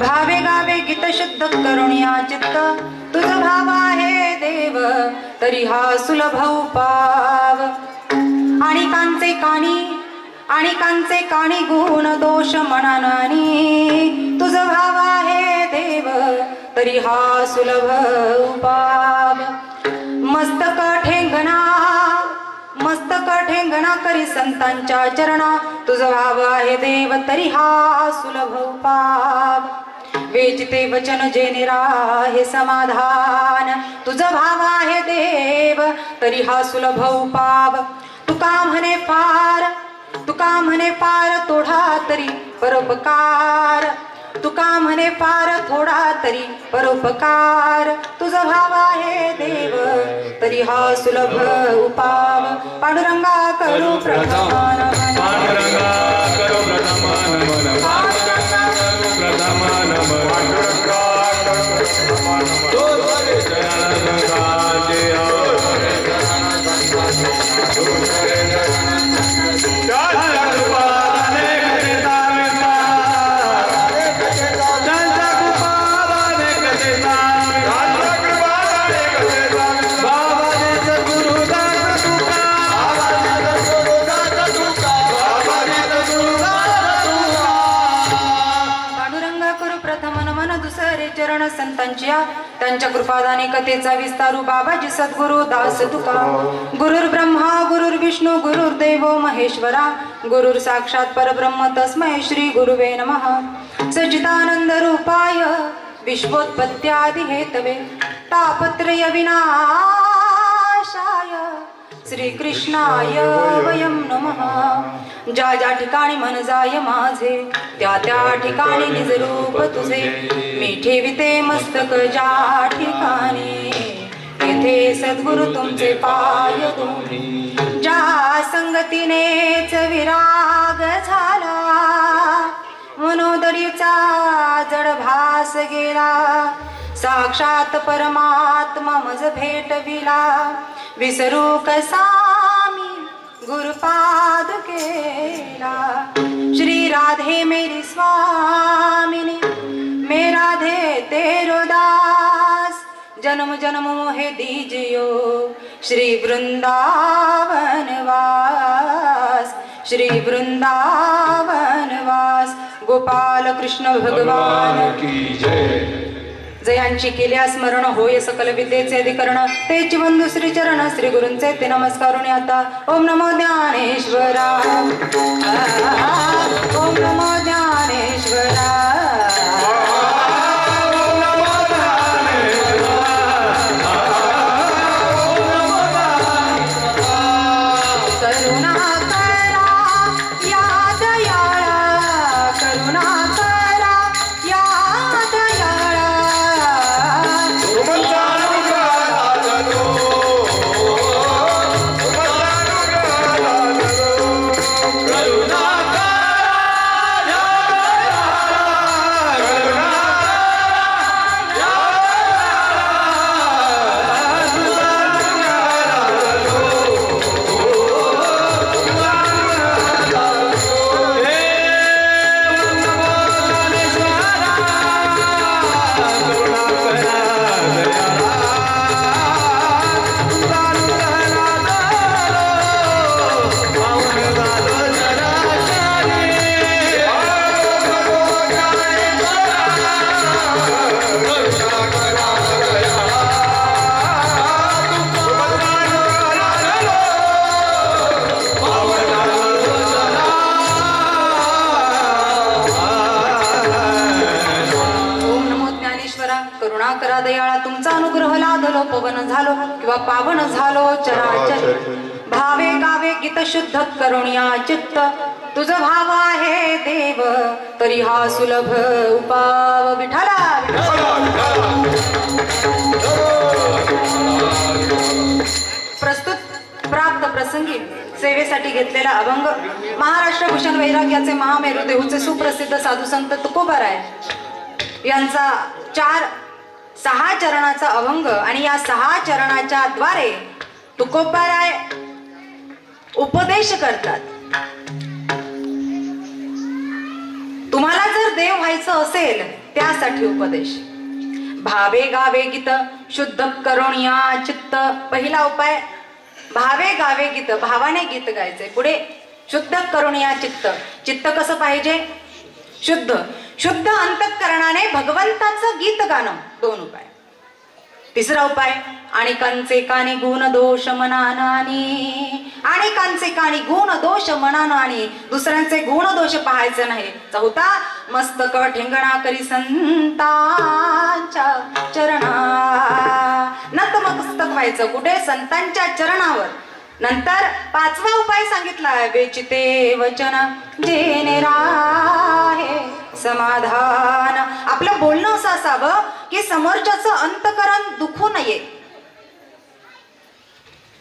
भावे गावे गीत शुद्ध करुणिया चित्त तुझ भाव आहे देव तरी हा सुलभ उपाव आणि कांचे काणी गुण दोष मनानानी तुझ भाव आहे देव तरी हा सुलभ उपाव मस्तक ठेंगणा करी संतांच्या चरणा तुझ भाव आहे देव तरी हा सुलभ उपाव वेचिते वचन जे निराहे समाधान तुझ भाव आहे देव तरी हा सुलभ उपाव तुका म्हणे फार थोडा तरी परोपकार तुका म्हणे फार थोडा तरी परोपकार तुझ भाव आहे देव तरी हा सुलभ उपाव पांडुरंगा करू प्रथमान त्यांच्या कृपादाने कथेचा विस्तारू बाबाजी सद्गुरु दास तुका गुरुर ब्रह्मा गुरुर विष्णू गुरुर देवो महेश्वरा गुरुर साक्षात परब्रह्म तस्मै श्री गुरुवे नमः सच्चिदानंद रूपाय विश्वोत्पत्त्यादि हेतवे तापत्रय विनाशाय श्री कृष्णाय वयं नमः ज्या ज्या ठिकाणी मन जाय माझे त्या त्या ठिकाणी निज रूप तुझे मी ठेविते मस्तक ज्या ठिकाणी तेथे सद्गुरु तुमचे पाय तुम्ही ज्या संगतीनेच विराग झाला मनोदरीचा जड भास गेला साक्षात परमात्मा मज भेटविला विसरू कसा मी गुरुपादुकेला श्री राधे मेरी स्वामिनी मैं राधे तेरो दास जन्म जन्म मोहे दीजियो श्री वृंदावन वास श्री वृंदावन वास गोपाल कृष्ण भगवान की जय जयांची केल्या स्मरण होय सकल विद्येचे अधिकरण तेच बंधू श्री चरण श्री गुरूंचे ते नमस्कारून आता ओम नमो ज्ञानेश्वरा ओम नमो ज्ञानेश्वरा करा दयाळा तुमचा अनुग्रह लादलो पवन झालो किंवा पावन झालो चराचर भावे गावे गीत शुद्ध करुणिया चित्त तुझ भाव आहे देव तरी हा सुलभ उपाव विठ्ठला प्रस्तुत प्राप्त प्रसंगी सेवेसाठी घेतलेला अभंग महाराष्ट्र भूषण वैराग्याचे महामेरू देहूचे सुप्रसिद्ध साधू संत तुकोबाराय यांचा 6 चरणाचा अभंग आणि या 6 चरणाच्या द्वारे तुकोबाराय उपदेश करतात। तुम्हाला जर देव व्हायचं असेल त्यासाठी उपदेश. भावे गावे गीत शुद्ध करुणिया चित्त. पहिला उपाय भावे गावे गीत, भावाने गीत गायचंय. पुढे शुद्ध करुणिया चित्त. चित्त कसं पाहिजे? शुद्ध. शुद्ध अंतःकरणाने भगवंताचं गीत गाणं. 2 उपाय. तिसरा उपाय आणि कांचे कानी गुण दोष मनानानी. आणि कांचे कानी गुण दोष मनानानी. दुसऱ्यांचे गुण दोष पाहायचे नाही. चौथा मस्तक ठेंगणा करी संतांच्या चरणा. नतमस्तक व्हायचं कुठे? संतांच्या चरणावर. नंतर 5वा उपाय सांगितलाय वेचिते वचन जेने राहे समाधान. आपलं बोलणं असं असावं की समोरच्याचं अंतकरण दुखू नये.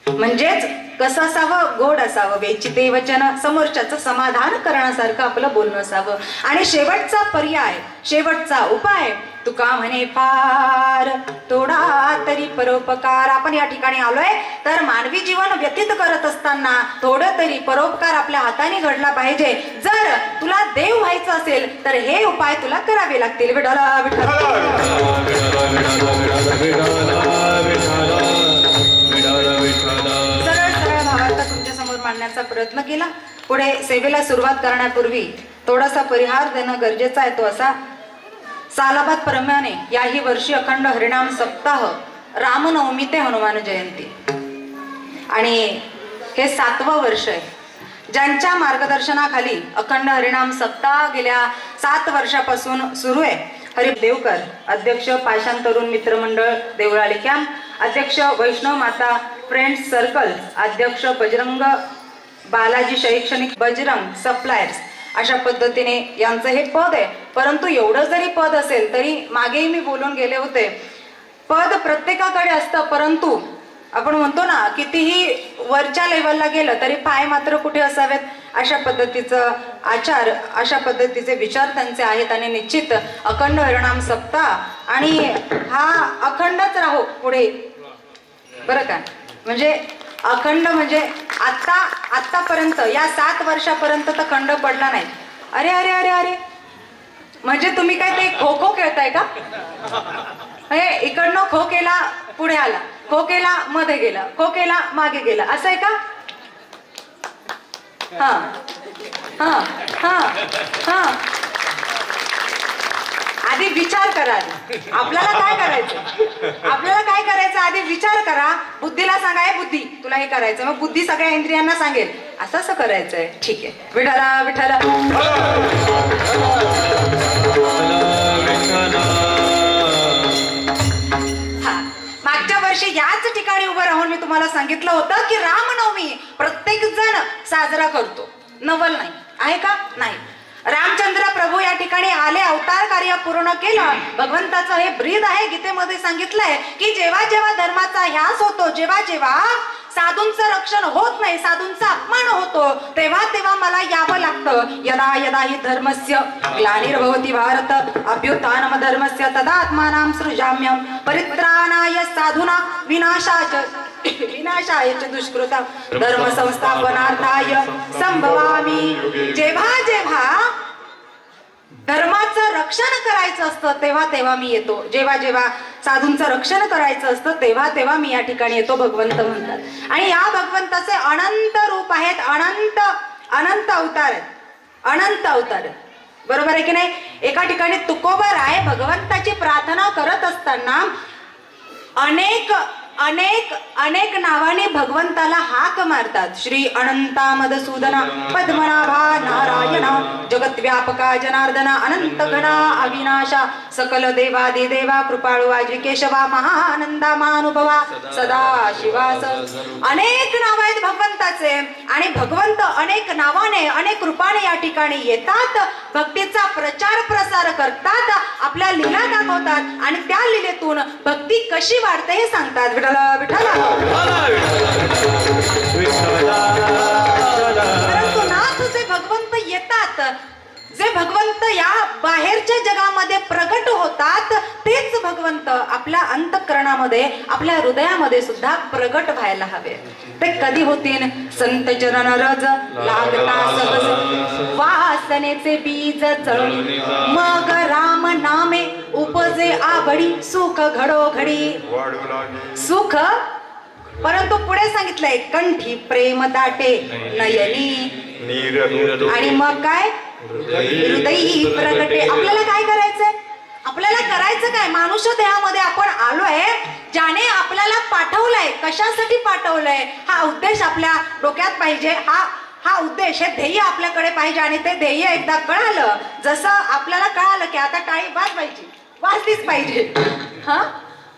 म्हणजेच कसं असावं? गोड असावं. वेचिते वचन, समोरच्याचं समाधान करण्यासारखं आपलं बोलणं असावं. आणि शेवटचा पर्याय, शेवटचा उपाय तुका म्हणे फार थोडा तरी परोपकार. आपण या ठिकाणी आलोय तर मानवी जीवन व्यतीत करत असताना थोडं तरी परोपकार आपल्या हाताने घडला पाहिजे. जर तुला देव व्हायचं असेल तर हे उपाय तुला करावे लागतील. विठ्ठला विठ्ठला सरळ सरळ भावार्थ तुमच्या समोर मांडण्याचा प्रयत्न केला. पुढे सेवेला सुरुवात करण्यापूर्वी थोडासा परिहार देणं गरजेचं आहे. तो असा, सालाबाद प्रमाणे याही वर्षी अखंड हरिनाम सप्ताह, रामनवमी ते हनुमान जयंती, आणि हे 7वं वर्ष आहे. ज्यांच्या मार्गदर्शनाखाली अखंड हरिनाम सप्ताह गेल्या 7 वर्षापासून सुरू आहे. हरी देवकर अध्यक्ष, पाषाण तरुण मित्रमंडळ देवळाली कॅम्प अध्यक्ष, वैष्णव माता फ्रेंड्स सर्कल अध्यक्ष, बजरंग बालाजी शैक्षणिक बजरंग सप्लायर्स, अशा पद्धतीने यांचं हे पद आहे. परंतु एवढं जरी पद असेल तरी मागेही मी बोलून गेले होते, पद प्रत्येकाकडे असतं. परंतु आपण म्हणतो ना, कितीही वरच्या लेवलला गेलं तरी पाय मात्र कुठे असावेत, अशा पद्धतीचं आचार, अशा पद्धतीचे विचार त्यांचे आहेत. आणि निश्चित अखंड हरिनाम सप्ताह आणि हा अखंडच राहो पुढे, बरं का. म्हणजे अखंड म्हणजे आतापर्यंत या 7 वर्षापर्यंत तर खंड पडला नाही. अरे अरे अरे अरे, म्हणजे तुम्ही काय ते खो खो खेळताय का? हे इकडनं खो केला पुढे आला, खो केला मध्ये गेला, खो केला मागे गेला, असं आहे का? हा हा हा हा. आधी विचार करा. आपल्याला काय करायचं, आपल्याला काय करायचं आधी विचार करा. बुद्धीला सांगा, हे बुद्धी तुला हे करायचं. मग बुद्धी सगळ्या इंद्रियांना सांगेल असं असं करायचंय. ठीक आहे, विठाला विठाला. हा, मागच्या वर्षी याच ठिकाणी उभं राहून मी तुम्हाला सांगितलं होतं की रामनवमी प्रत्येक जण साजरा करतो, नवल नाही आहे का? नाही. रामचंद्र प्रभू या ठिकाणी आले, अवतार कार्य पूर्ण केलं. भगवंताचं हे ब्रीद आहे. गीतेमध्ये सांगितलंय की जेव्हा जेव्हा धर्माचा ह्यास होतो, जेव्हा जेव्हा साधूंचं रक्षण होत नाही, साधूंचा अपमान होतो, तेव्हा तेव्हा मला यावं लागतं. यदा यदा हि धर्मस्य ग्लानिर्भवति भारत अभ्युत्थानम धर्मस्य तदात्मानं सृजाम्यहं परित्राणाय साधूना विनाशाय च दुष्कृता धर्म संस्थापनार्थाय संभवामि. जेव्हा जेव्हा धर्माचं रक्षण करायचं असतं तेव्हा तेव्हा मी येतो. जेव्हा जेव्हा साधूंचं रक्षण करायचं असतं तेव्हा तेव्हा मी या ठिकाणी येतो, भगवंत म्हणतात. आणि या भगवंताचे अनंत रूप आहेत, अनंत अवतार आहेत, अनंत अवतार. बरोबर आहे की नाही? एका ठिकाणी तुकोबा राय भगवंताची प्रार्थना करत असताना अनेक अनेक अनेक नावाने भगवंताला हाक मारतात. श्री अनंता मधुसूदना पद्मनाभा नारायणा जगद्व्यापका जनार्दना अनंत घना अविनाशा सकल देवादि देवा कृपाळू वाजी केशवा महानंदा महानुभवा सदा शिवास. अनेक नाव आहेत भगवंताचे आणि भगवंत अनेक नावाने अनेक रूपाने या ठिकाणी येतात, भक्तीचा प्रचार प्रसार करतात, आपल्या लीला दाखवतात आणि त्या लीलेतून भक्ती कशी वाढते हे सांगतात. परंतु नाथ जे भगवंत येतात, जे भगवंत या बाहेरच्या जगामध्ये प्रगट होतात तेच भगवंत आपल्या अंतःकरणामध्ये आपल्या हृदयामध्ये सुद्धा प्रगट व्हायला हवे. ते कधी होतील? संत चरण रज लागता सहज वासनेचे बीज चळून मग राम नामे उपजे आवडी सुख घडोघडी. सुख, परंतु पुढे सांगितलंय कंठी प्रेम दाटे नयनी आणि मग काय? हृदयी प्रगटे. आपल्याला काय करायचंय? आपल्याला करायचं काय? मानुष्य देहामध्ये आपण आलोय, ज्याने आपल्याला पाठवलंय. कशासाठी पाठवलंय हा उद्देश आपल्या डोक्यात पाहिजे. हा उद्देश, हे ध्येय आपल्याकडे पाहिजे. आणि ते ध्येय एकदा कळालं, जसं आपल्याला कळालं की आता टाळी वाजलीच पाहिजे.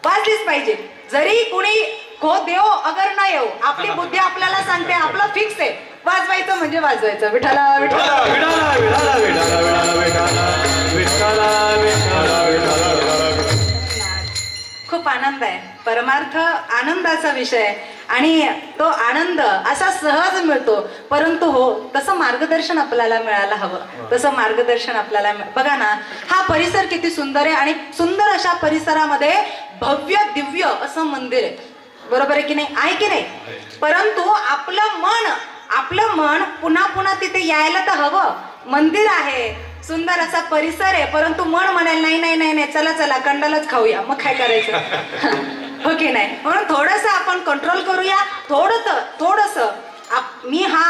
वाजलीच पाहिजे. जरी कुणी को देव अगर न येऊ, आपली बुद्धी आपल्याला सांगते आपलं फिक्स आहे, वाजवायचं म्हणजे वाजवायचं. विठ्ठला विठ्ठला विठ्ठला विठ्ठला विठ्ठला विठ्ठला. खूप आनंद आहे. परमार्थ आनंदाचा विषय आहे आणि तो आनंद असा सहज मिळतो. परंतु हो, तसं मार्गदर्शन आपल्याला मिळायला हवं. तसं मार्गदर्शन आपल्याला बघा ना, हा परिसर किती सुंदर आहे आणि सुंदर अशा परिसरामध्ये भव्य दिव्य असं मंदिर आहे. बरोबर आहे की नाही? आहे की नाही? परंतु आपलं मन पुन्हा पुन्हा तिथे यायला तर हवं. मंदिर आहे, सुंदर असा परिसर आहे, परंतु मन म्हणाल नाही नाही नाही नाही, चला चला कंडालच खाऊया. मग काय करायचं? हो की नाही? म्हणून थोडस आपण कंट्रोल करूया. थोडस मी हा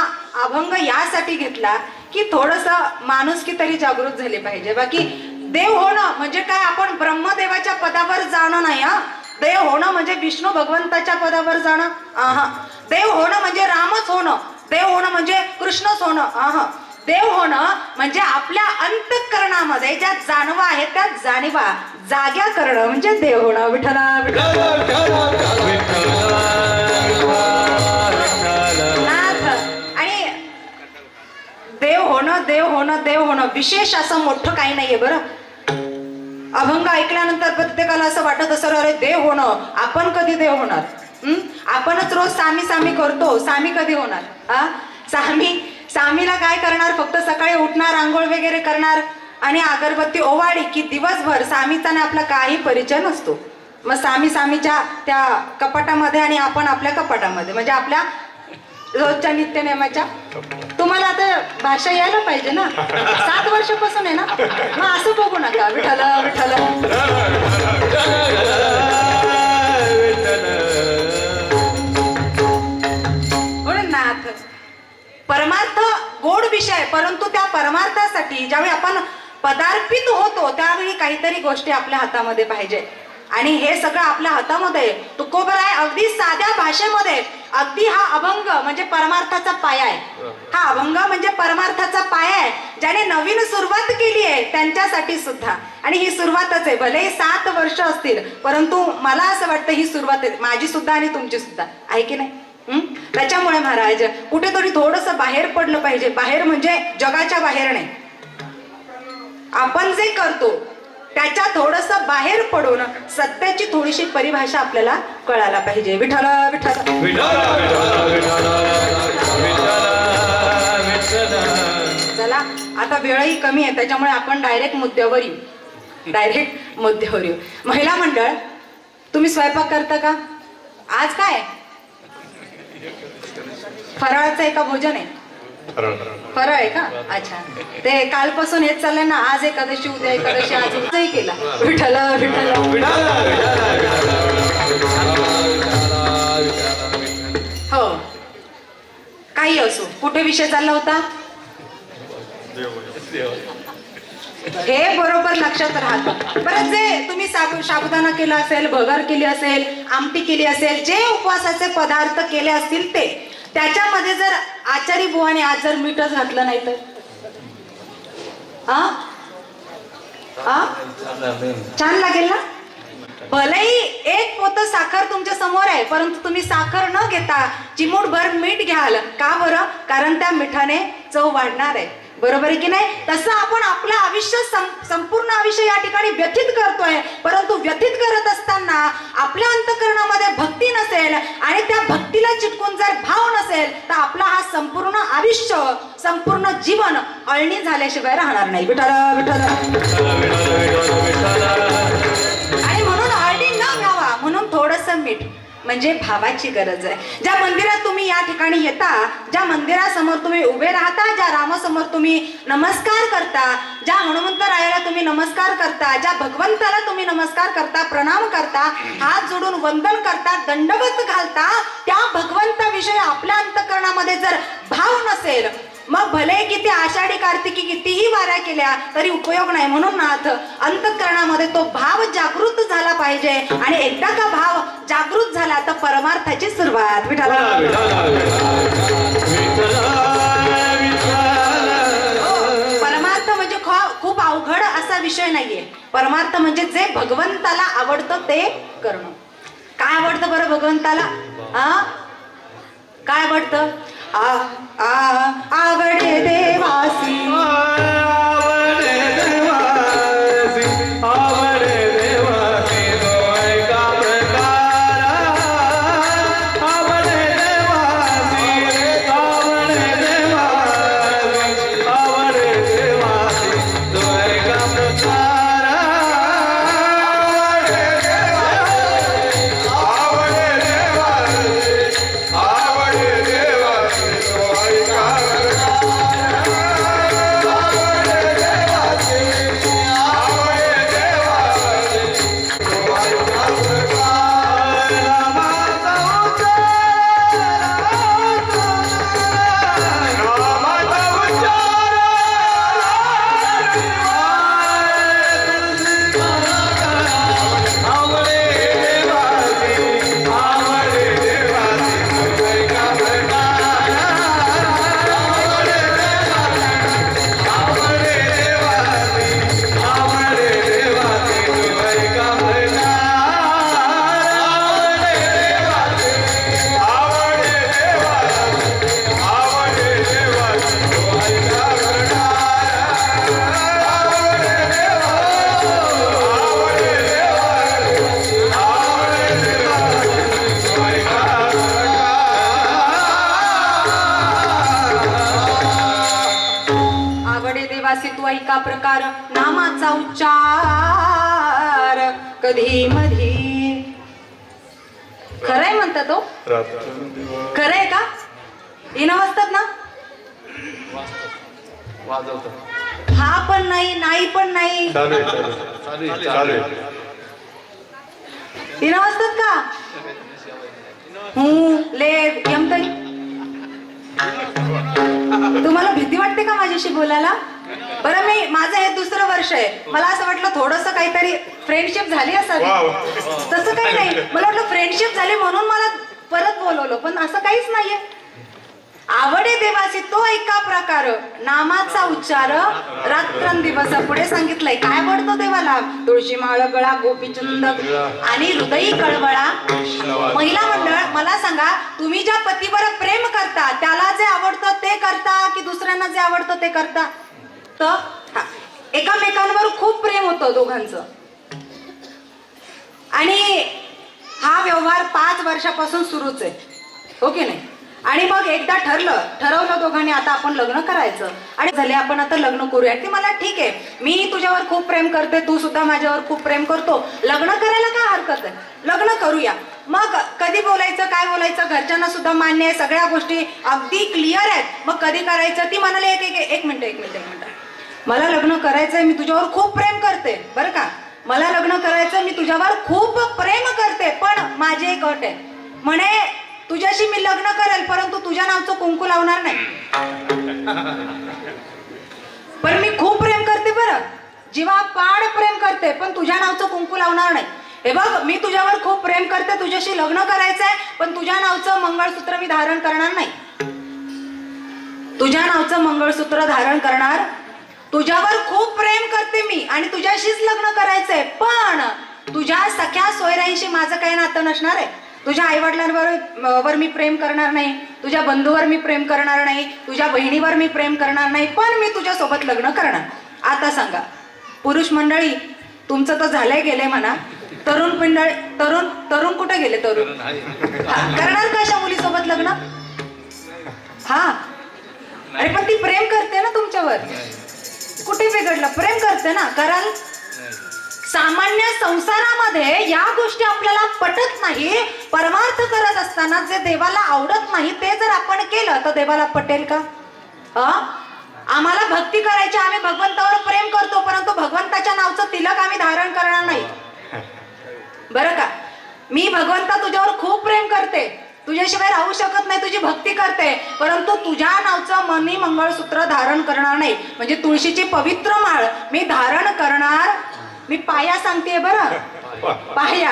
अभंग यासाठी घेतला की थोडस माणुसकी तरी जागृत झाली पाहिजे. बाकी देव होणं म्हणजे काय? आपण ब्रह्मदेवाच्या पदावर जाणं नाही. देव होणं म्हणजे विष्णू भगवंताच्या पदावर जाणं. देव होणं म्हणजे रामच होणं. देव होणं म्हणजे कृष्णच होणं. देव होणं म्हणजे आपल्या अंतःकरणामध्ये ज्या जाणवा आहेत त्या जाणीवा जाग्या करणं म्हणजे देव होणं. विठ्ठला नाथ. आणि देव होणं विशेष असं मोठं काही नाहीये. बरं, अभंग ऐकल्यानंतर प्रत्येकाला असं वाटत असं, अरे देव होणं, आपण कधी देव होणार? आपणच रोज सामी करतो, सामी कधी होणार? सामीला काय करणार? फक्त सकाळी उठणार, आंघोळ वगैरे करणार आणि अगरबत्ती ओवाळी की दिवसभर सामीचा आपला काही परिचय नसतो. मग सामीच्या त्या कपाटामध्ये आणि आपण आपल्या कपाटामध्ये, म्हणजे आपल्या रोजच्या नित्यनेमाच्या. तुम्हाला आता भाषा यायला पाहिजे ना, 7 वर्षापासून आहे ना, मग असं बघू नका. विठ्ठला विठ्ठला. नाथ, परमार्थ गोड विषय, परंतु त्या परमार्थासाठी ज्यावेळी आपण पदार्पित होतो त्यावेळी काहीतरी गोष्टी आपल्या हातामध्ये पाहिजे. आणि हे सगळं आपल्या हातामध्ये. तुकोबराय अगदी साध्या भाषेमध्ये अगदी हा अभंग म्हणजे परमार्थाचा पाया आहे. हा अभंग म्हणजे परमार्थाचा पाया आहे. ज्याने नवीन सुरुवात केली आहे त्यांच्यासाठी सुद्धा. आणि ही सुरुवातच आहे. भले 7 वर्ष असतील, परंतु मला असं वाटतं ही सुरुवात आहे, माझी सुद्धा आणि तुमची सुद्धा. आहे की नाही? त्याच्यामुळे महाराज कुठेतरी थोडस बाहेर पडलं पाहिजे. बाहेर म्हणजे जगाच्या बाहेर नाही, आपण जे करतो त्याच्या थोडस बाहेर पडून सत्याची थोडीशी परिभाषा आपल्याला कळायला पाहिजे. विठ्ठला विठ्ठला. चला, आता वेळही कमी आहे, त्याच्यामुळे आपण डायरेक्ट मुद्द्यावर येऊ. महिला मंडळ, तुम्ही स्वयंपाक करता का? आज काय फराळाचं आहे का भोजन आहे? फराळ आहे का? अच्छा. ते कालपासून हेच चाललंय ना, आज एकादशी, उद्या एकादशी, आज उद्याही केला. विठ्ठला विठ्ठला. हो, काही असो. कुठे विषय चालला होता? हे बरोबर लक्षात राहतं. बरं, जे तुम्ही साबुदाणा केला असेल, भगर केली असेल, आमटी केली असेल, जे उपवासाचे पदार्थ केले असतील ते, त्याच्यामध्ये जर आचारी बुवाने आज जर मीठच घातलं नाही तर छान लागेल ना? भलेही 1 पोतं साखर तुमच्या समोर आहे, परंतु तुम्ही साखर न घेता चिमूटभर मीठ घ्याल. का बरं? कारण त्या मिठाने चव वाढणार आहे. बरोबर आहे की नाही? तसं आपण आपलं आयुष्य संपूर्ण आयुष्य या ठिकाणी व्यतीत करतोय, परंतु व्यतीत करत असताना आपल्या अंतःकरणामध्ये भक्ती नसेल आणि त्या भक्तीला चिटकून जर भाव नसेल तर आपला हा संपूर्ण आयुष्य, संपूर्ण जीवन अळणी झाल्याशिवाय राहणार नाही. विठ्ठल विठ्ठल. आणि म्हणून अळणी न व्हावा म्हणून थोडंसं मीठ म्हणजे भावाची गरज आहे. ज्या मंदिरात तुम्ही या ठिकाणी येता, ज्या मंदिरासमोर तुम्ही उभे राहता, ज्या रामासमोर तुम्ही नमस्कार करता, ज्या हनुमंतरायाला तुम्ही नमस्कार करता, ज्या भगवंताला तुम्ही नमस्कार करता, प्रणाम करता, हात जोडून वंदन करता, दंडवत घालता, त्या भगवंताविषयी आपल्या अंतःकरणामध्ये जर भाव नसेल, मग भले किती आषाढी कार्तिकी कितीही वाऱ्या केल्या तरी उपयोग नाही. म्हणून नाथ अंतःकरणामध्ये तो भाव जागृत झाला पाहिजे आणि एकदा का भाव जागृत झाला तर परमार्थाची सुरुवात. विठ्ठल. परमार्थ म्हणजे खूप अवघड असा विषय नाहीये. परमार्थ म्हणजे जे भगवंताला आवडतं ते करणं. काय आवडतं बरं भगवंताला? काय आवडतं? आवडे देवासी, आवडे देवासी, आवडे देवासी, दोय का प्रकार, आवडे देवासी, आवडे देवासी, आवडे देवासी, दोय का प्रकार, आवडे देवासी, आवडे देवासी, आवडे देवासी. तू ऐका प्रकार नामाचा उच्चार कधी मधी. खरंय म्हणतात तो? खरंय का? इना वाजतात ना? हा पण नाही, नाही पण नाही, इना वाजतात का? ले यमतरी. तुम्हाला भीती वाटते का माझ्याशी बोलायला? बरं, माझं हे दुसरं वर्ष आहे. मला असं वाटलं थोडस काहीतरी फ्रेंडशिप झाली असावी. तसं काही नाही. मला वाटलं फ्रेंडशिप झाली म्हणून मला परत बोलवलं, पण असं काहीच नाहीये. आवडे देवासी तो एका प्रकार नामाचा उच्चार रात्रंदिवस. पुढे सांगितलंय काय आवडतो देवाला? तुळशी माळ गळा, गोपीचंद आणि हृदयी कळवळा. महिला मंडळ, मला सांगा, तुम्ही ज्या पतीवर प्रेम करता त्याला जे आवडतं ते करता की दुसऱ्यांना जे आवडतं ते करता? तर एकामेकांवर खूप प्रेम होतं दोघांचं आणि हा व्यवहार 5 वर्षापासून सुरूच आहे, हो की नाही? आणि मग एकदा ठरवलं दोघांनी आता आपण लग्न करायचं आणि झाले आपण आता लग्न करूया. ती मला ठीक आहे, मी तुझ्यावर खूप प्रेम करते, तू सुद्धा माझ्यावर खूप प्रेम करतो, लग्न करायला काय हरकत आहे, लग्न करूया. मग कधी बोलायचं, काय बोलायचं, घरच्यांना सुद्धा मान्य आहे, सगळ्या गोष्टी अगदी क्लिअर आहेत. मग कधी करायचं? ती म्हणाली एक मिनिट, मला लग्न करायचंय, मी तुझ्यावर खूप प्रेम करते बरं का, मला लग्न करायचं, मी तुझ्यावर खूप प्रेम करते, पण माझी एक अट आहे. म्हणे तुझ्याशी मी लग्न करेल परंतु तुझ्या नावचं कुंकू लावणार नाही. पण मी खूप प्रेम करते बरं, जीवापाड प्रेम करते, पण तुझ्या नावचं कुंकू लावणार नाही. हे बघ, मी तुझ्यावर खूप प्रेम करते, तुझ्याशी लग्न करायचंय, पण तुझ्या नावचं मंगळसूत्र मी धारण करणार नाही. तुझ्या नावचं मंगळसूत्र धारण करणार, तुझ्यावर खूप प्रेम करते मी आणि तुझ्याशीच लग्न करायचंय, पण तुझ्या सख्या सोयऱ्यांशी माझं काही नातं नसणार आहे. तुझ्या आईवडिलांवर मी प्रेम करणार नाही, तुझ्या बंधूवर मी प्रेम करणार नाही, तुझ्या बहिणीवर मी प्रेम करणार नाही, पण मी तुझ्यासोबत लग्न करणार. आता सांगा पुरुष मंडळी, तुमचं तर झालंय गेलंय म्हणा, तरुण मंडळी, तरुण कुठे गेले? तरुण करणार का अशा मुलीसोबत लग्न? हा, अरे पण ती प्रेम करते ना तुमच्यावर, कुठे बिघडलं? प्रेम करते ना, कराल? सामान्य संसारामध्ये या गोष्टी आपल्याला पटत नाही. परमार्थ करत असताना जे देवाला आवडत नाही ते जर आपण केलं तर देवाला पटेल का? आम्हाला भक्ती करायची, आम्ही भगवंतावर प्रेम करतो, परंतु भगवंताच्या नावचं तिलक आम्ही धारण करणार नाही. बरं का? मी भगवंता तुझ्यावर खूप प्रेम करते, तुझ्याशिवाय राहू शकत नाही, तुझी भक्ती करते, परंतु तुझ्या नावचं मनी मंगळसूत्र धारण करणार नाही. म्हणजे तुळशीची पवित्र माळ मी धारण करणार. मी पाया सांगते बरं, पाया,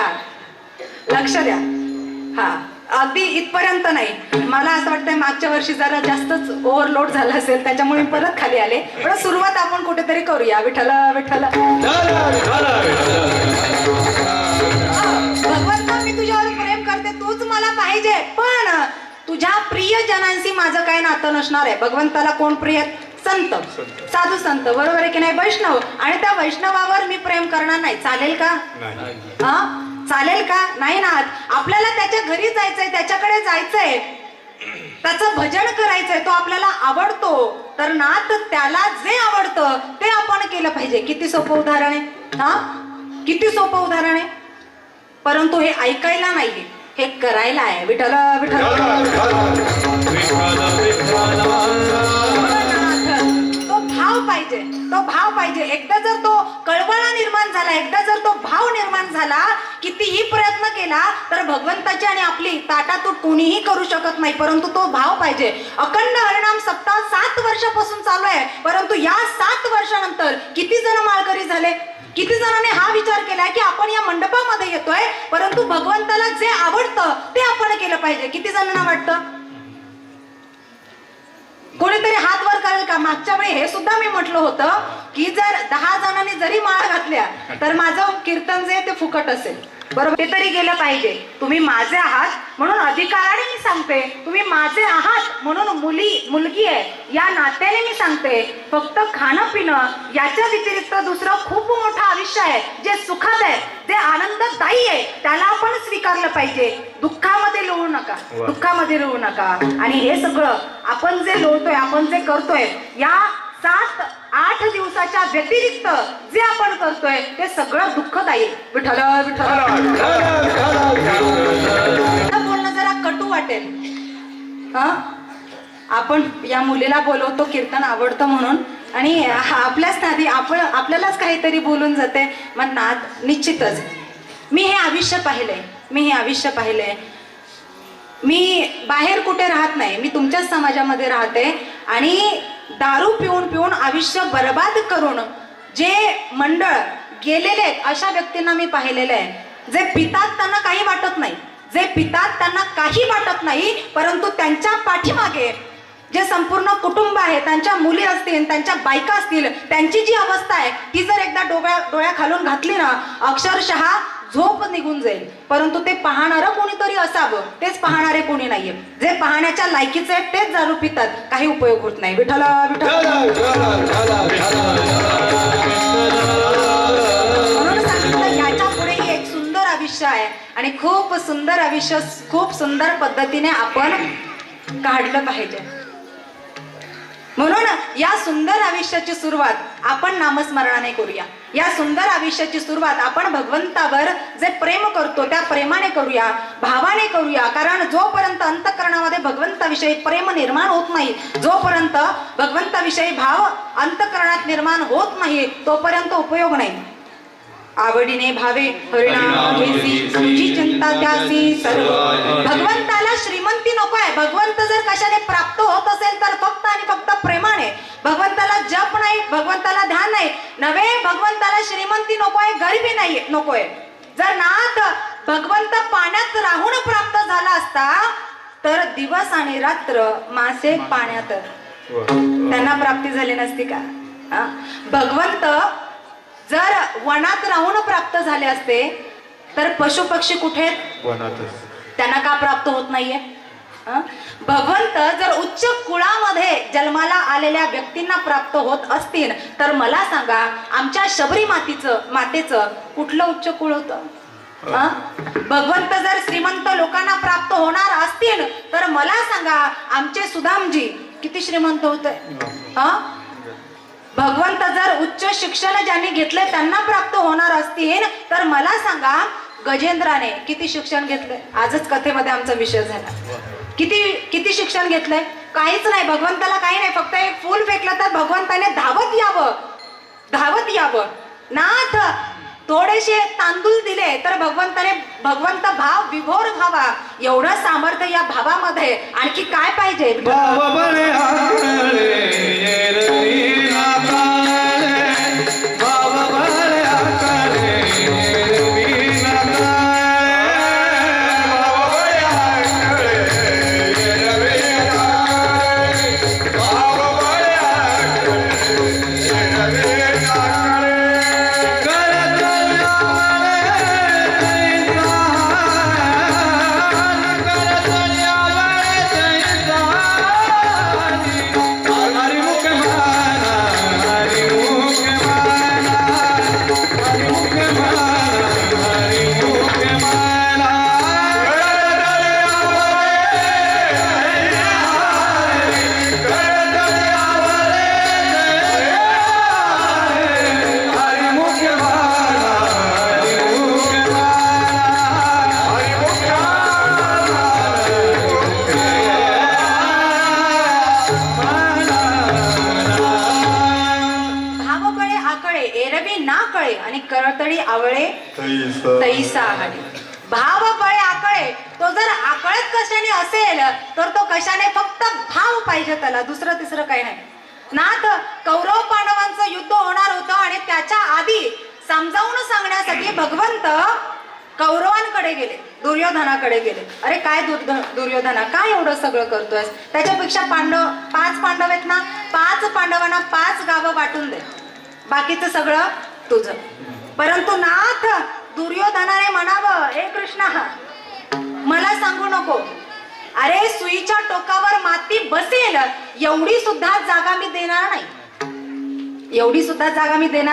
लक्ष द्या. हा, अगदी इथपर्यंत नाही. मला असं वाटतंय मागच्या वर्षी जरा जास्तच ओव्हरलोड झाला असेल, त्याच्यामुळे मी परत खाली आले. पण सुरुवात आपण कुठेतरी करूया. विठ्ठल विठ्ठल. भगवंता मी तुझ्यावर प्रेम करते, तूच मला पाहिजे, पण तुझ्या प्रियजनांशी माझं काय नातं नसणार आहे. भगवंताला कोण प्रिय? संत, साधू संत, बरोबर आहे की नाही? वैष्णव. आणि त्या वैष्णवावर मी प्रेम करणार नाही. चालेल का? चालेल का? नाही ना. आपल्याला त्याच्या घरी जायचंय, त्याच्याकडे जायचंय, त्याचं भजन करायचंय, तो आपल्याला आवडतो, तर नात त्याला जे आवडतं ते आपण केलं पाहिजे. किती सोपं उदाहरण आहे. हा, किती सोपं उदाहरण आहे. परंतु हे ऐकायला नाहीये, हे करायला आहे. विठ्ठल विठ्ठल. पाहिजे तो भाव पाहिजे. एकदा जर तो कळवळा निर्माण झाला, एकदा जर तो भाव निर्माण झाला, कितीही प्रयत्न केला तर भगवंताची आणि आपली ताटातूट कोणीही करू शकत नाही. परंतु तो भाव पाहिजे. अखंड हरिनाम सप्ताह 7 वर्षापासून चालू आहे, परंतु या 7 वर्षानंतर किती जण माळकरी झाले? किती जणांनी हा विचार केलाय की आपण या मंडपामध्ये येतोय, परंतु भगवंताला जे आवडतं ते आपण केलं पाहिजे? किती जणांना वाटतं? कोणीतरी हात वर करेल का? मागच्या वेळी हे सुद्धा मी म्हटलं होतं की जर 10 जणांनी जरी माळ घातल्या तर माझं कीर्तन जे ते फुकट असेल, बरोबर? ते तरी गेलं पाहिजे. तुम्ही माझे आहात म्हणून अधिकाराने मी सांगते, तुम्ही माझे आहात म्हणून मुलगी आहे या नात्याने मी सांगते. फक्त खाणं पिणं याच्या व्यतिरिक्त दुसरं खूप मोठं आयुष्य आहे, जे सुखात आहे, जे आनंददायी आहे, त्याला आपण स्वीकारलं पाहिजे. दुःखामध्ये लोळू नका, दुःखामध्ये लोळू नका. आणि हे सगळं आपण जे लोळतोय, आपण जे करतोय, या 7-8 दिवसाच्या व्यतिरिक्त जे आपण करतोय ते सगळं दुःखदायी. विठ्ठल विठ्ठल. बोलणं जरा कटू वाटेल. आपण या मुलीला बोलवतो कीर्तन आवडतं म्हणून, आणि आपल्याच नादी आपल्यालाच काहीतरी बोलून जाते. मग नाद निश्चितच. मी हे आयुष्य पाहिलंय. मी बाहेर कुठे राहत नाही, मी तुमच्याच समाजामध्ये राहते. आणि दारू पिऊन पिऊन आयुष्य बर्बाद करून जे मंडळ गेलेले आहेत अशा व्यक्तींना मी पाहिलेलं आहे. जे पितात त्यांना काही वाटत नाही, परंतु त्यांच्या पाठीमागे जे संपूर्ण कुटुंब आहे, त्यांच्या मुली असतील, त्यांच्या बायका असतील, त्यांची जी अवस्था आहे ती जर एकदा डोळ्या खालून घातली ना, अक्षरशः झोप निघून जाईल. परंतु ते पाहणारं कोणीतरी असावं, तेच पाहणारे कोणी नाहीये. जे पाहण्याच्या लायकीचे आहेत तेच दारू पितात, काही उपयोग होत नाही. विठ्ठल विठ्ठल. म्हणून सांगितलं याच्या पुढेही एक सुंदर आयुष्य आहे, आणि खूप सुंदर आयुष्य खूप सुंदर पद्धतीने आपण काढलं पाहिजे. म्हणून या सुंदर आयुष्याची सुरुवात आपण नामस्मरणाने करूया. या सुंदर आयुष्याची सुरुवात आपण भगवंतावर जे प्रेम करतो त्या प्रेमाने करूया, भावाने करूया. कारण जोपर्यंत अंतःकरणामध्ये भगवंताविषयी प्रेम निर्माण होत नाही, जोपर्यंत भगवंताविषयी भाव अंतःकरणात निर्माण होत नाही, तोपर्यंत उपयोग नाही. आवडीने भावे हरिनाम घेसी, तुझी चिंता त्यासी सर्व. भगवंताला श्रीमंती नको आहे. भगवंत जर कशाने प्राप्त होत असेल तर फक्त आणि फक्त प्रेमाने. भगवंताला जप नाही, भगवंताला ध्यान नाही नव्हे. भगवंताला श्रीमंती नको आहे, गरिबी नाही नकोय. जर नाथ भगवंत पाण्यात राहून प्राप्त झाला असता तर दिवस आणि रात्र मासे पाण्यात त्यांना प्राप्ती झाली नसती का? भगवंत जर वनात राहून प्राप्त झाले असते तर पशु पक्षी कुठे? वनातच. त्यांना का प्राप्त होत नाहीये? भगवंत जर उच्च कुळामध्ये जन्माला आलेल्या व्यक्तींना प्राप्त होत असतील तर मला सांगा आमच्या शबरी मातेचं कुठलं उच्च कुळ होतं? भगवंत जर श्रीमंत लोकांना प्राप्त होणार असतील तर मला सांगा आमचे सुदामजी किती श्रीमंत होते? भगवंत जर उच्च शिक्षण ज्यांनी घेतले त्यांना प्राप्त होणार असतील तर मला सांगा गजेंद्राने किती शिक्षण घेतले? आजच कथेमध्ये आमचा विषय झाला. किती शिक्षण घेतलंय? काहीच नाही. भगवंताला काही नाही. फक्त एक फूल फेकलं तर भगवंताने धावत यावं. नाथ थोडेसे तांदूळ दिले तर भगवंत भाव विभोर व्हावा. एवढं सामर्थ्य या भावामध्ये आणखी काय पाहिजे? आणि करतळी आवळे तैसा हाडी. भाव बळे आकळे. तो जर आकळत कशाने असेल तर तो कशाने? फक्त भाव पाहिजे त्याला, दुसरं तिसरं काही नाही. नाथ कौरव पांडवांचं युद्ध होणार होतं आणि त्याच्या आधी समजावून सांगण्यासाठी भगवंत कौरवांकडे गेले, दुर्योधनाकडे गेले. अरे काय दुर्योधना, काय एवढं सगळं करतोय? त्याच्यापेक्षा 5 पांडव आहेत ना, 5 पांडवांना 5 गावं वाटून दे, बाकीचं सगळं तुझं. परंतु नाथ दुर्योधनाने म्हणावं, हे कृष्णा मला सांगू नको. अरे सुईच्या टोकावर माती बसेल एवढी सुद्धा जागा मी देणार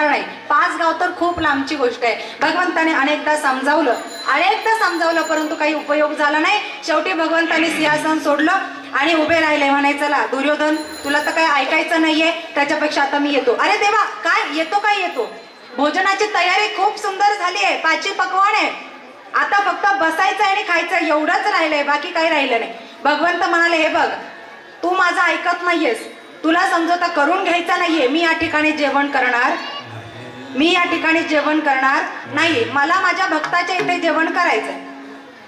नाही. 5 गाव तर खूप लांबची गोष्ट आहे. भगवंताने अनेकदा समजावलं परंतु काही उपयोग झाला नाही. शेवटी भगवंताने सिंहासन सोडलं आणि उभे राहिले. म्हणे चला दुर्योधन, तुला तर काही ऐकायचं नाहीये, त्याच्यापेक्षा आता मी येतो. अरे देवा, काय येतो? भोजनाची तयारी खूप सुंदर झाली आहे, 5 पक्वान आहे. आता फक्त बसायचं आणि खायचं एवढंच राहिलंय, बाकी काही राहिलं नाही. भगवंत म्हणाले, हे बघ, तू माझं ऐकत नाहीयेस, तुला समजोता करून घ्यायचा नाहीये. मी या ठिकाणी जेवण करणार नाही. मला माझ्या भक्ताच्या इथे जेवण करायचंय.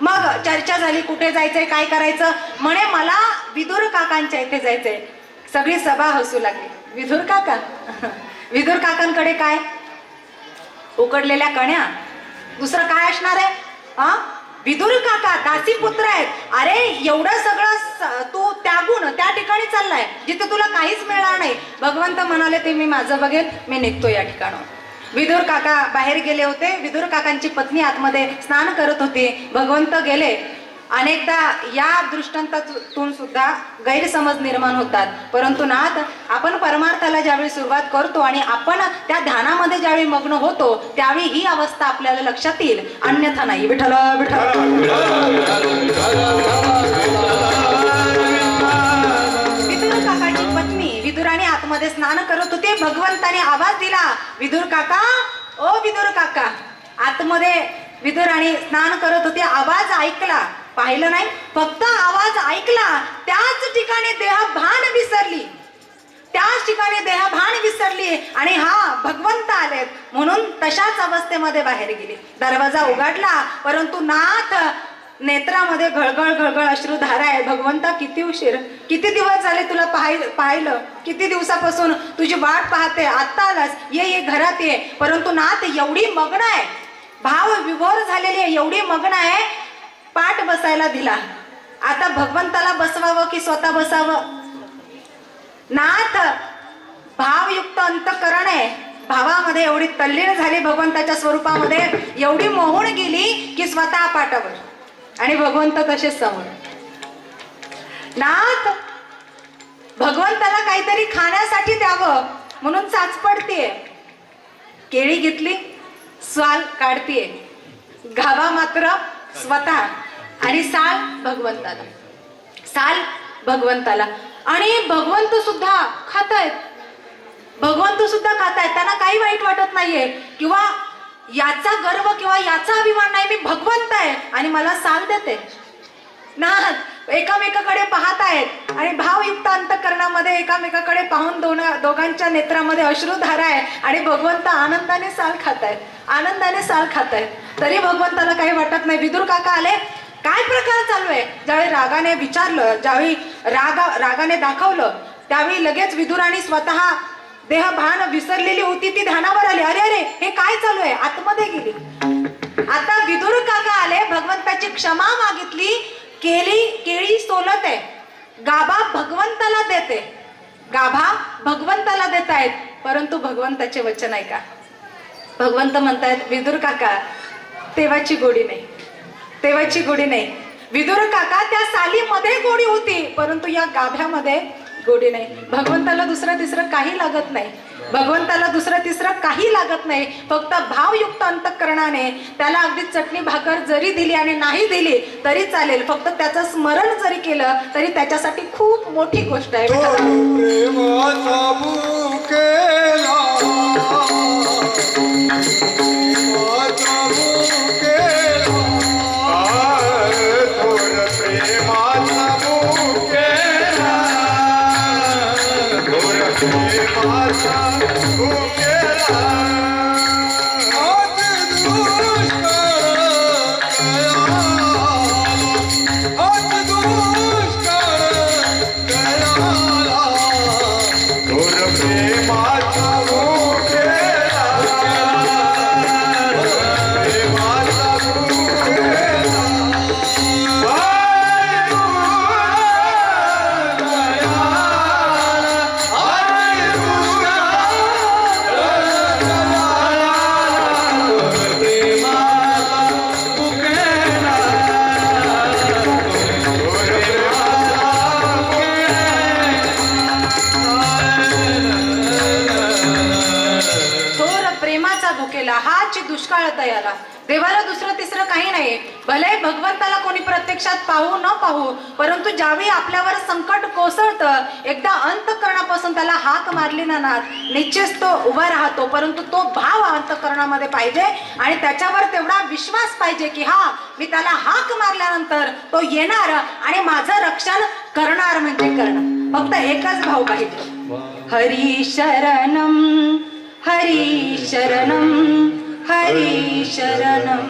मग चर्चा झाली, कुठे जायचंय, काय करायचं? म्हणे मला विदुर काकांच्या इथे जायचंय. सगळी सभा हसू लागली. विदुर काकांकडे काय? उकडलेल्या कण्या, दुसरं काय असणार आहे? विदुर काका दासी पुत्र आहेत. अरे एवढं सगळं तू त्यागून त्या ठिकाणी चाललाय जिथे तुला काहीच मिळणार नाही. भगवंत म्हणाले, ते मी माझं बघेल, मी निघतो या ठिकाणावर. विदुर काका बाहेर गेले होते. विदुर काकांची पत्नी आतमध्ये स्नान करत होती. भगवंत गेले. अनेकदा या दृष्टांतातून सुद्धा गैरसमज निर्माण होतात. परंतु नाथ, आपण परमार्थाला ज्यावेळी सुरुवात करतो आणि आपण त्या ध्यानामध्ये ज्यावेळी मग्न होतो त्यावेळी ही अवस्था आपल्याला लक्षात येईल, अन्यथा नाही. विठ्ठल विदुर काकाची पत्नी विदुराने आतमध्ये स्नान करत होते. भगवंताने आवाज दिला, विदुर काका, ओ विदुर काका. आतमध्ये विदुराने स्नान करत होते. आवाज ऐकला, पाहिलं नाही, फक्त आवाज ऐकला. त्याच ठिकाणी देहभान विसरली आणि भगवंत आलेत म्हणून तशाच अवस्थेमध्ये बाहेर गेली. दरवाजा उघडला, परंतु नाथ नेत्रामध्ये घळघळ अश्रुधारा आहे. भगवंता, किती उशीर, किती दिवस झाले तुला पाहिलं, किती दिवसापासून तुझी वाट पाहते, आत्ता आलास, ये घरात ये. परंतु नाथ एवढी मग्न आहे, भाव विभोर झालेली आहे, एवढी मग्न आहे, पाठ बसायला दिला. आता भगवंताला बसवावं की स्वतः बसावं? नाथ भावयुक्त अंतःकरण आहे. भावामध्ये एवढी तल्लीन झाली, भगवंताच्या स्वरूपामध्ये एवढी मोहून गेली की स्वतः पाठावर. आणि भगवंत तसेच समोर. नाथ भगवंताला काहीतरी खाण्यासाठी द्यावं म्हणून चाच पडतीये. केळी घेतली, स्वाल काढतीये, घावा मात्र स्वतः आणि साल भगवंताला. साल भगवंताला. आणि भगवंत सुद्धा खातायत. भगवंत सुद्धा खातायत. त्यांना काही वाईट वाटत नाहीये किंवा याचा गर्व किंवा याचा अभिमान नाही, मी भगवंत आहे आणि मला साल देते ना. एकामेकाकडे पाहत आहेत आणि भावयुक्त अंतःकरणामध्ये एकामेकाकडे पाहून दोघांच्या नेत्रामध्ये अश्रुधारा आहे आणि भगवंत आनंदाने साल खातायत. आनंदाने साल खातायत. तरी भगवंताला काही वाटत नाही. विदुर काका आले, काय प्रकार चालू आहे? ज्यावेळी रागाने विचारलं, ज्यावेळी रागाने दाखवलं, त्यावेळी लगेच विदुराने स्वतः देह भान विसरलेली होती ती ध्यानावर आली. अरे अरे हे काय चालू आहे? आतमध्ये गेली. आता विदुर काका आले, भगवंताची क्षमा मागितली. केळी सोलत आहे, गाभा भगवंताला देते. गाभा भगवंताला देत आहेत. परंतु भगवंताचे वचन आहे का? भगवंत म्हणतायत, विदुर काका तेव्हाची गोडी नाही, तेव्हाची गोडी नाही. विदुर काका त्या सालीमध्ये गोडी होती, परंतु या गाभ्यामध्ये गोडी नाही. भगवंताला दुसरं तिसरं काही लागत नाही. भगवंताला दुसरं तिसरं काही लागत नाही. फक्त भावयुक्त अंतःकरणाने त्याला अगदी चटणी भाकर जरी दिली आणि नाही दिली तरी चालेल. फक्त त्याचं स्मरण जरी केलं तरी त्याच्यासाठी खूप मोठी गोष्ट आहे. दुष्काळ तयाला. देवाला दुसरं तिसरं काही नाही. भले भगवंताला कोणी प्रत्यक्षात पाहू न पाहू, परंतु ज्यावेळी आपल्यावर संकट कोसळतं, एकदा अंतःकरणापासून त्याला हाक मारली ना नाथ, निश्चित तो उभा राहतो. परंतु तो भाव अंतःकरणामध्ये पाहिजे आणि त्याच्यावर तेवढा विश्वास पाहिजे की हा, मी त्याला हाक मारल्यानंतर तो येणार आणि माझं रक्षण करणार म्हणजे करणार. फक्त एकच भाव पाहिजे, हरी शरणम हरी शरणम हरी शरणम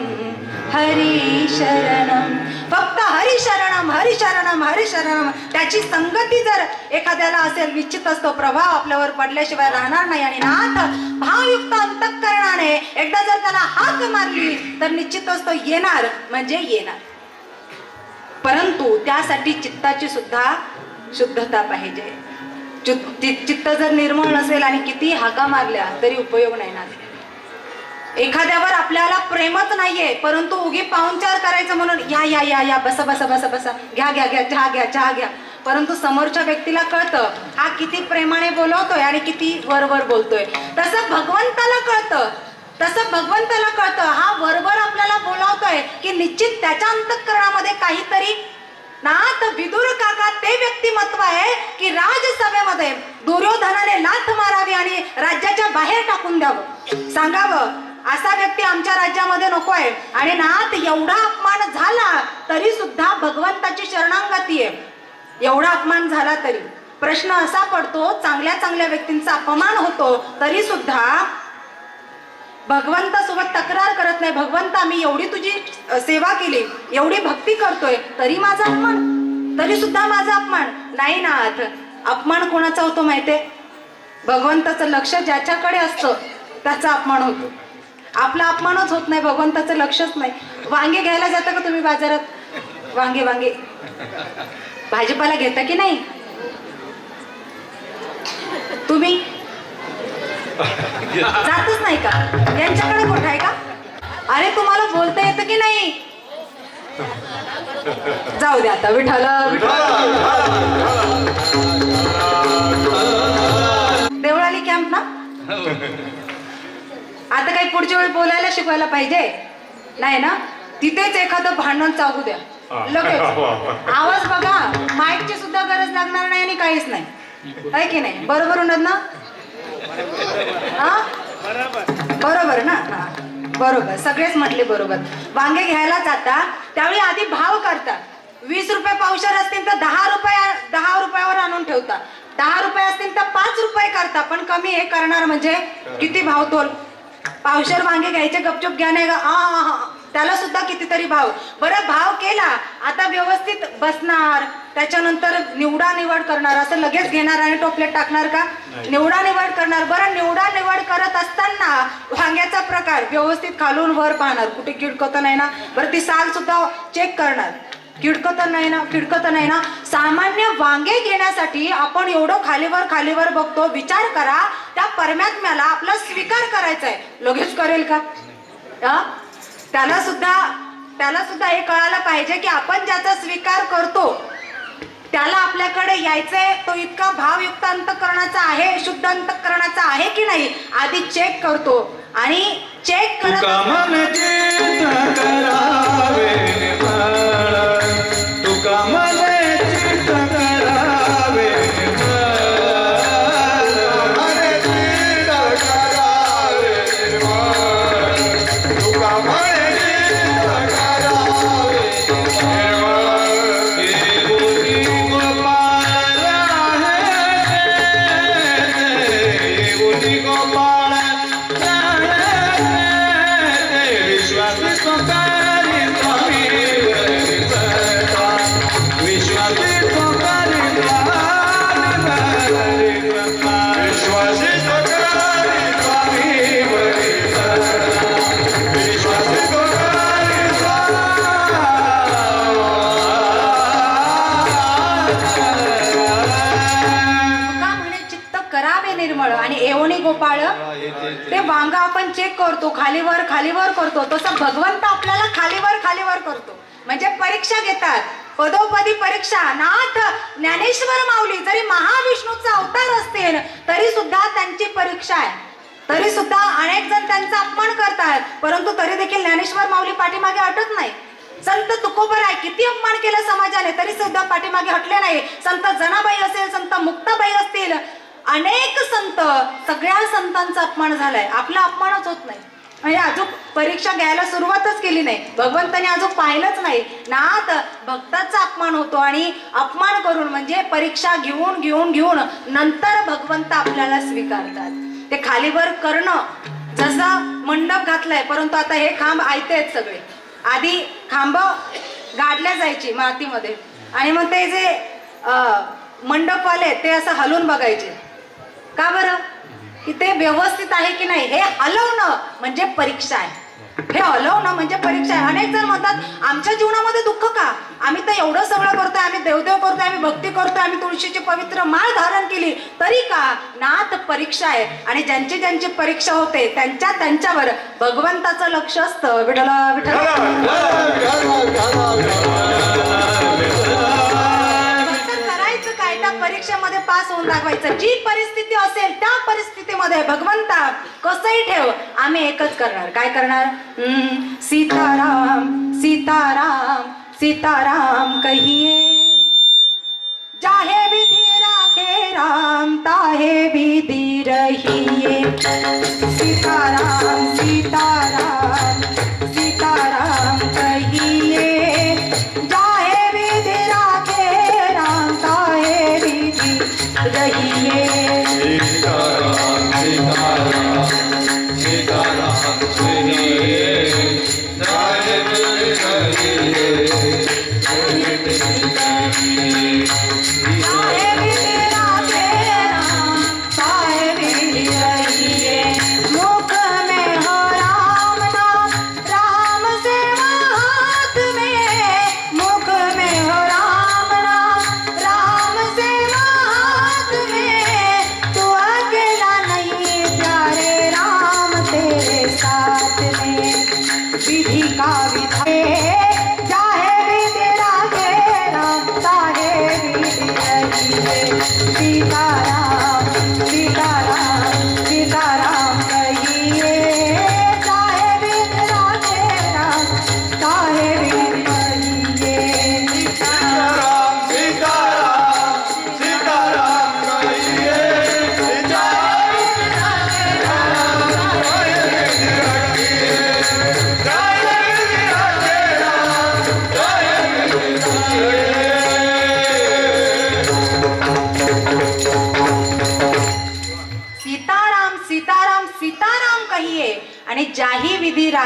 हरी शरणम. फक्त हरी शरणम हरी शरणम हरी शरणम. त्याची संगती जर एखाद्याला असेल, निश्चित असतो प्रभाव आपल्यावर पडल्याशिवाय राहणार नाही. आणि नाथ भावयुक्त अंतःकरणाने एकदा जर त्याला हाक मारली तर निश्चित असतो येणार म्हणजे येणार. परंतु त्यासाठी चित्ताची सुद्धा शुद्धता पाहिजे. चित्त जर निर्मळ नसेल आणि किती हाका मारल्या तरी उपयोग नाही ना. एखाद्यावर आपल्याला प्रेमच नाहीये, परंतु उगी पाहुणचार करायचं म्हणून या या या या बसा बसा बसा बसा, घ्या घ्या घ्या, चहा घ्या चहा घ्या. परंतु समोरच्या व्यक्तीला कळतं हा किती प्रेमाने बोलवतोय आणि किती वरवर बोलतोय. तसं भगवंताला कळतं, तसं भगवंताला कळतं हा वरवर आपल्याला बोलावतोय की निश्चित त्याच्या अंतःकरणामध्ये काहीतरी. नाथ विदुर काका ते व्यक्तिमत्व आहे की राजसभेमध्ये दुर्योधनाने लाथ मारावी आणि राज्याच्या बाहेर टाकून द्यावं, सांगावं असा व्यक्ती आमच्या राज्यामध्ये नको आहे. आणि नाथ एवढा अपमान झाला तरी सुद्धा भगवंताची शरणागती आहे. एवढा अपमान झाला तरी प्रश्न असा पडतो, चांगल्या चांगल्या व्यक्तींचा अपमान होतो तरी सुद्धा भगवंतासोबत तक्रार करत नाही. भगवंता मी एवढी तुझी सेवा केली, एवढी भक्ती करतोय तरी माझा अपमान, तरी सुद्धा माझा अपमान नाही. नाथ अपमान कोणाचा होतो माहितीये? भगवंताचं लक्ष ज्याच्याकडे असतं त्याचा अपमान होतो. आपला अपमानच होत नाही, भगवंताचं लक्षच नाही. वांगे घ्यायला जाता का तुम्ही बाजारात? वांगे वांगे भाजीपाला घेता की नाही तुम्ही? जातच नाही का? यांच्याकडे कुठं आहे का? अरे तुम्हाला बोलता येतं की नाही? जाऊ दे आता. विठ्ठल देवळाली कॅम्प ना. आता काही पुढच्या वेळी बोलायला शिकवायला पाहिजे नाही ना. तिथेच एखादं भांडण चालू द्या लगेच. आवाज बघा, माईकची सुद्धा गरज लागणार नाही आणि काहीच नाही. आहे की नाही? बरोबर होणार ना? बरोबर ना. बरोबर, सगळेच म्हटले बरोबर. वांगे घ्यायला जाता त्यावेळी आधी भाव करतात. 20 रुपये पावशेर असतील तर 10 रुपयावर आणून ठेवता. 10 रुपये असतील तर 5 रुपये करता. पण कमी हे करणार म्हणजे किती भाव तोल. पावशेर वांगे घ्यायचे गपचूप घ्या नाही का, त्याला सुद्धा कितीतरी भाव. बरं भाव केला, आता व्यवस्थित बसणार, त्याच्यानंतर निवड करणार. असं लगेच घेणार आणि टोपल्यात टाकणार का? निवड करणार. बरं निवड करत असताना वांग्याचा प्रकार व्यवस्थित खालून वर पाहणार, कुठे किडकत नाही ना. बरं ती साल सुद्धा चेक करणार, किडकत नाही ना. सामान्य वांगे घेण्यासाठी आपण एवढं खालीवर बघतो. विचार करा, त्या परमात्म्याला आपला स्वीकार करायचा आहे, लगेच करेल का? त्याला सुद्धा हे कळायला पाहिजे की आपण ज्याचा स्वीकार करतो त्याला आपल्याकडे यायचंय, तो इतका भावयुक्त अंतःकरणाचा आहे, शुद्ध अंतःकरणाचा आहे की नाही आधी चेक करतो. आणि चेक करत आणि एवढी गोपाळ ते वांगा आपण चेक करतो, खालीवर करतो. तसं भगवंत आपल्याला खालीवर करतो. म्हणजे परीक्षा घेतात, पदोपदी परीक्षा. नाथ ज्ञानेश्वर माऊली जरी महाविष्णूचा अवतार असतील तरी सुद्धा त्यांची परीक्षा आहे. तरी सुद्धा अनेक जण त्यांचा अपमान करतात, परंतु तरी देखील ज्ञानेश्वर माऊली पाठीमागे हटत नाही. संत तुकोबराय किती अपमान केला समाजाने तरी सुद्धा पाठीमागे हटले नाही. संत जनाबाई असेल, संत मुक्ताबाई असतील, अनेक संत, सगळ्या संतांचा अपमान झालाय. आपला अपमानच होत नाही. म्हणजे अजून परीक्षा घ्यायला सुरुवातच केली नाही, भगवंताने अजून पाहिलंच नाही. नाथ भक्ताचा अपमान होतो आणि अपमान करून म्हणजे परीक्षा घेऊन नंतर भगवंत आपल्याला स्वीकारतात. ते खालीवर करणं, जसं मंडप घातलाय, परंतु आता हे खांब आयते आहेत सगळे. आधी खांब गाडल्या जायची मातीमध्ये आणि मग ते जे मंडपवाले ते असं हलवून बघायचे. का बरं? की ते व्यवस्थित आहे की नाही हे हलवणं म्हणजे परीक्षा आहे. हे हलवणं म्हणजे परीक्षा आहे. अनेक जण म्हणतात आमच्या जीवनामध्ये दुःख का? आम्ही तर एवढं सगळं करतोय, आम्ही देवदेव करतोय, आम्ही भक्ती करतोय, आम्ही तुळशीची पवित्र माळ धारण केली, तरी का? नाथ परीक्षा आहे. आणि ज्यांची परीक्षा होते त्यांच्यावर भगवंताचं लक्ष असतं. विठ्ठल परीक्षेमध्ये पास होऊन दाखवायचं. जी परिस्थिती असेल त्या परिस्थितीमध्ये भगवंता कसंही ठेव, आम्ही एकच करणार. काय करणार? सीताराम सीताराम सीताराम कहिए, जाहे विधि राखे राम, ताहे विधि रहिए. सीताराम सीताराम सीताराम कहिए, जाहे विधि राखे राम, ताहे विधि रहिए. सीताराम सीताराम सीताराम कहिए, जाहे विधि रहिए. मुख में हो राम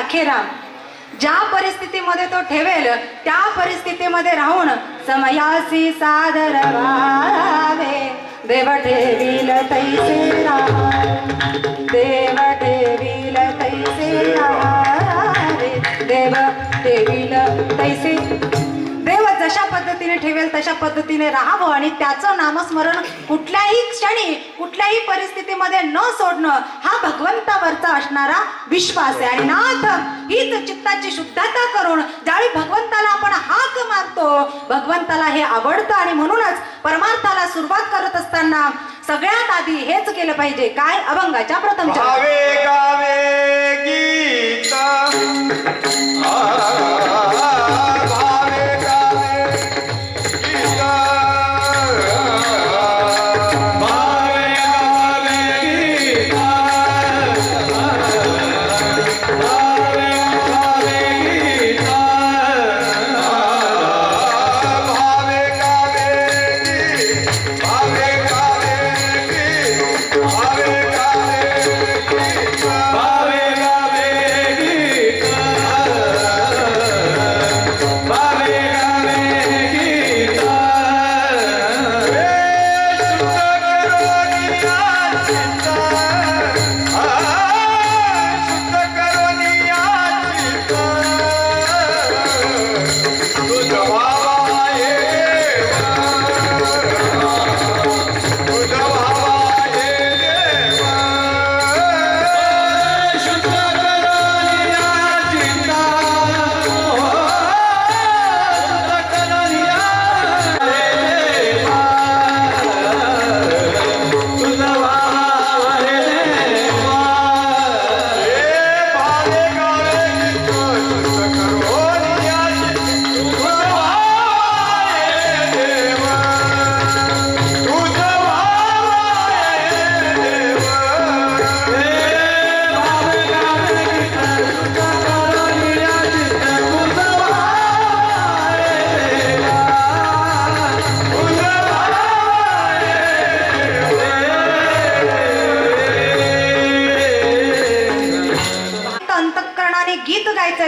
राखे राम. ज्या परिस्थितीमध्ये तो ठेवेल त्या परिस्थितीमध्ये राहून समयासी सादर व्हावे. देव ठेवील तैसे राहावे. देव ठेवील तैसे राहावे. देव ठेवील तैसे. देव जशा पद्धतीने ठेवेल तशा पद्धतीने राहावं आणि त्याचं नामस्मरण कुठल्याही क्षणी कुठल्याही परिस्थितीमध्ये न सोडणं हा भगवंतावरचा असणारा विश्वास आहे. आणि नाथ हीच चित्ताची शुद्धता करून ज्यावेळी भगवंताला आपण हाक मारतो भगवंताला हे आवडतं. आणि म्हणूनच परमार्थाला सुरुवात करत असताना सगळ्यात आधी हेच केलं पाहिजे. काय? अभंगाच्या प्रथम भावे गावे गीता.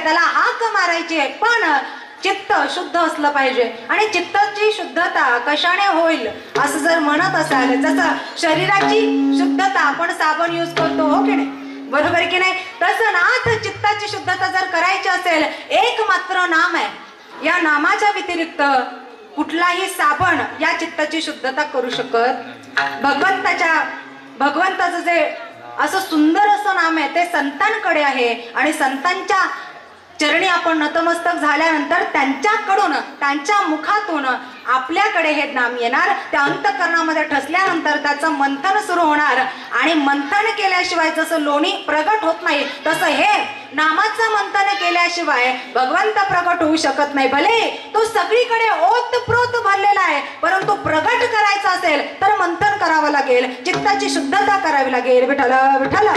त्याला हाक मारायची आहे. पण चित्त शुद्ध असलं पाहिजे. आणि चित्ताची शुद्धता कशाने होईल असं जर म्हणत असाल जसं शरीराची शुद्धता आपण साबण यूज करतो हो की नाही, बरोबर की नाही, तसं नाथ चित्ताची शुद्धता जर करायची असेल एक मात्र नाम आहे. या नामाच्या व्यतिरिक्त कुठलाही साबण या चित्ताची शुद्धता करू शकत. भगवंताचं जे असं सुंदर असं नाम आहे ते संतांकडे आहे. आणि संतांच्या चरणी आपण नतमस्तक झाल्यानंतर त्यांच्याकडून त्यांच्या मुखातून आपल्याकडे हे नाम येणार. त्या अंतःकरणामध्ये ठसल्यानंतर त्याचं मंथन सुरू होणार. आणि मंथन केल्याशिवाय जसं लोणी प्रगट होत नाही तसं हे नामाचं मंथन केल्याशिवाय भगवंत प्रगट होऊ शकत नाही. भले तो सगळीकडे ओतप्रोत भरलेला आहे परंतु प्रगट करायचा असेल तर मंथन करावं लागेल. चित्ताची शुद्धता करावी लागेल. विठ्ठल विठ्ठल.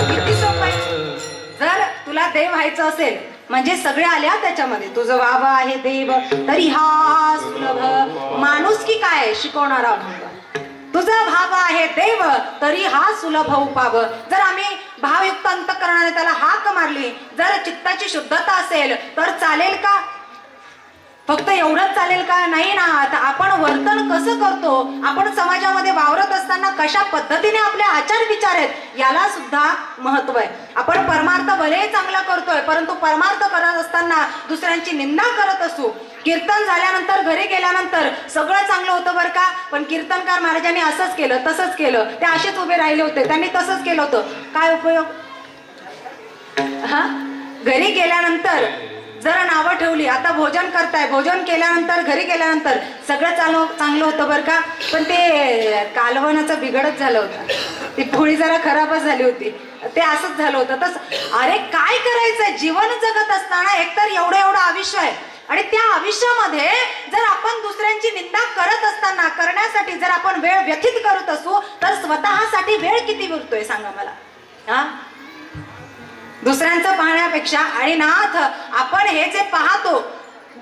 किती सोपं आहे. जर तुला देव व्हायचं असेल म्हणजे सगळे आल्या त्याच्यामध्ये. तुझं वाव आहे देव तरी हा सुलभ. माणुसकी काय शिकवणारा तुझा भाव आहे देव तरी हा सुलभ उपाव. जर आम्ही भावयुक्त अंतःकरणाने त्याला हाक मारली, जर चित्ताची शुद्धता असेल तर चालेल का? फक्त एवढंच चालेल का? नाही ना. आता आपण वर्तन कसं करतो, आपण समाजामध्ये वावरत असताना कशा पद्धतीने आपले आचार विचार आहेत याला सुद्धा महत्व आहे. आपण परमार्थ भले चांगला करतोय परंतु परमार्थ करत असताना दुसऱ्यांची निंदा करत असू. कीर्तन झाल्यानंतर घरी गेल्यानंतर सगळं चांगलं होतं बरं का, पण कीर्तनकार महाराजांनी असंच केलं तसंच केलं, ते असेच उभे राहिले होते, त्यांनी तसंच केलं होतं, काय उपयोग? हा, घरी गेल्यानंतर जरा नावं ठेवली. आता भोजन करताय, भोजन केल्यानंतर घरी गेल्यानंतर सगळं चांगलं होतं बरं का, पण ते कालवणाचं बिघडच झालं होतं, ती पोळी जरा खराबच झाली होती, ते असंच झालं होतं. तसं अरे काय करायचंय, जीवन जगत असताना एकतर एवढं आयुष्य आहे आणि त्या आयुष्यामध्ये जर आपण दुसऱ्यांची निंदा करत असताना करण्यासाठी जर आपण वेळ व्यतीत करत असू तर स्वतःसाठी वेळ किती उरतोय सांगा मला? हा, दुसऱ्यांचं पाहण्यापेक्षा. आणि नाथ आपण हे जे पाहतो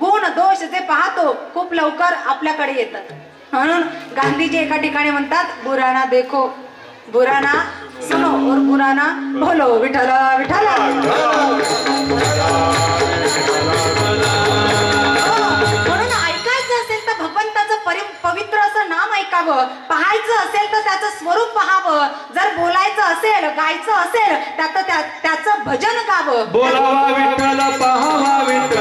गुण दोष जे पाहतो खूप लवकर आपल्याकडे येतात. म्हणून गांधीजी एका ठिकाणी म्हणतात बुरा ना देखो, बुरा ना सुनो और बुरा ना बोलो. विठ्ठल विठ्ठल. म्हणून ऐकायचं असेल तर भगवंताचं पवित्र असं नाम ऐकावं, पाहायचं असेल तर त्याचं स्वरूप पाहावं, जर बोलायचं असेल गायचं असेल त्याचं भजन गावं. बोलावा विठ्ठल, पाहावा विठ्ठल,